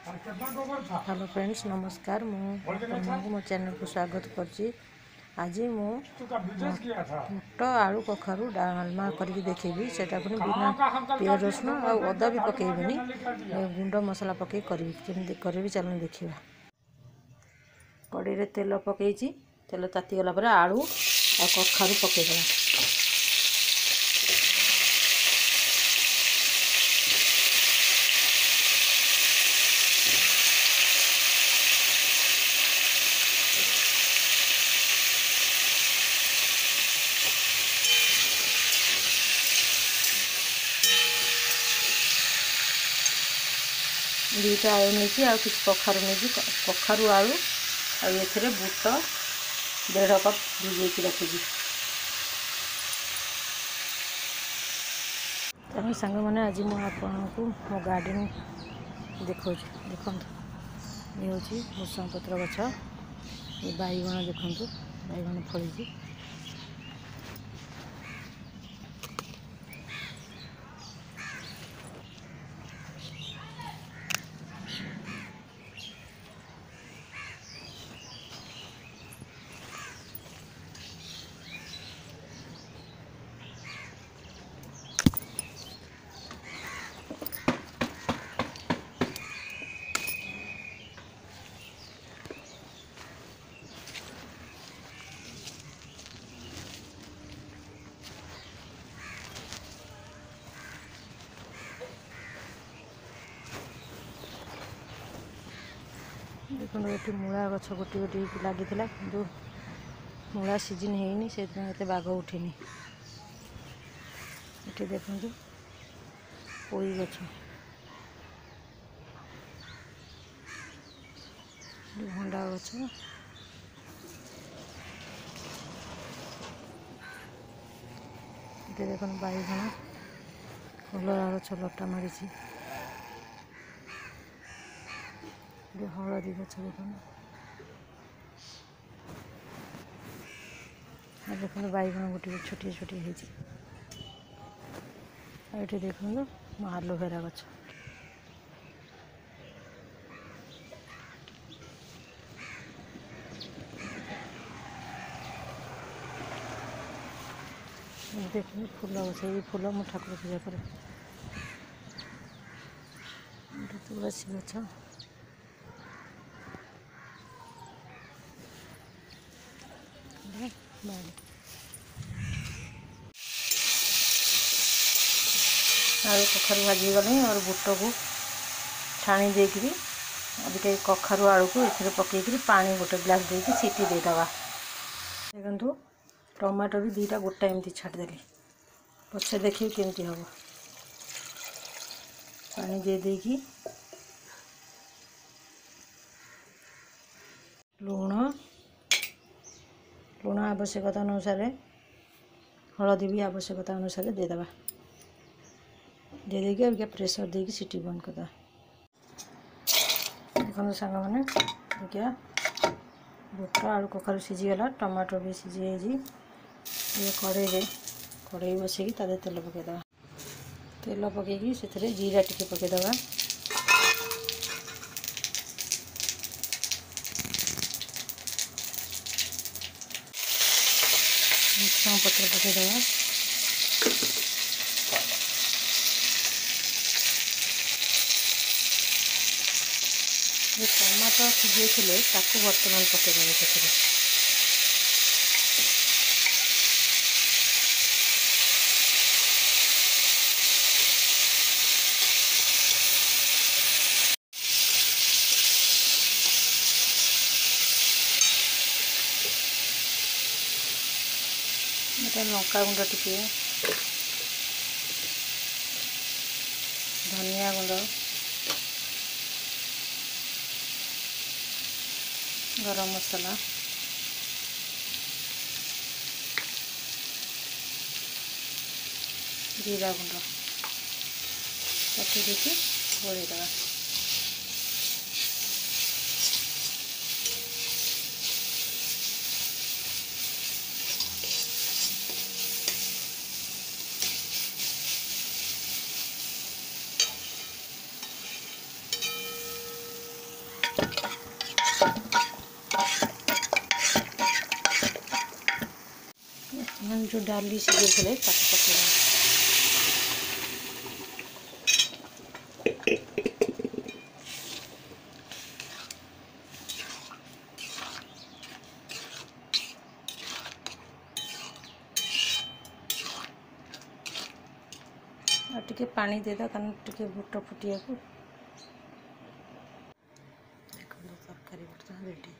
Hello friends नमस्कार मुझे मो चैनल को स्वागत करची। आज मुट आलू कखारू डालमा करके देखेबी सेटा पुनी बिना प्याज रसुण आ अदा भी पकेबनी गुंड मसला पके करी केमती करी चलन देखिबा। कड़ाई रे तेल पकेची तेल ताती गला पर आलू आ कखारू पकेदला। दुईटा आलू नहीं आ किसी कखारू नहीं कखारू आलू आए बुट 1.5 कप भिजे रखी। तेणु सांग मैंने आज मुझे आपको मो गार्डन देखा देखु ये हूँ भूषण पत्र गछ ये बैगण देखु बैगण फली देखो ये मूला गछ गोटे गोटे लगी कि मूला सीजन है से बाग उठेनी। ये देखो पोई गछ भंडा गछ ये देखो बैगण कलरा गछ लटा मारी हलदी गछ देखो बैगण गोटे छोटी छोटी ये देखो आलोवेरा गछ देखो फूल गछ ये फूल मो ठाकुर पूजा करे तुलसी गछ आलू कखारू भाजी गले और बुट को छाणी देकरी अभी कखारू आलू को इथे पकईकरी पानी गोटे ग्लास देकी सीटी देदवा। देखु टमाटो भी 2टा गोटा एमती छाड़देली पछे देखिए केमती हम पानी दे देकी लुण आवश्यकता अनुसार हलदी भी आवश्यकता अनुसार देदवा दे देकी अब प्रेशर देकी सीटी बंद करदा। देखो सांग मैंने देखिए बुट आलू कखारू सीझीगला टमाटो भी सीझी ये कड़े बसैकी तेल पकईदे तेल पकईकी से जीरा टिके पकईदे भूषण पत्र पकईदे टमाटो सीझे बर्तमान पकईदे से लंका गुंड टिके धनिया गुंड गरम मसाला जीरा गुंड ताकि देखिए गोलेदवा। हम जो डाली से देख रहे पकड़ा टिके पानी देदा कारण टिके बुट फुटिया को देखो तरकारी बर्तन रेडी।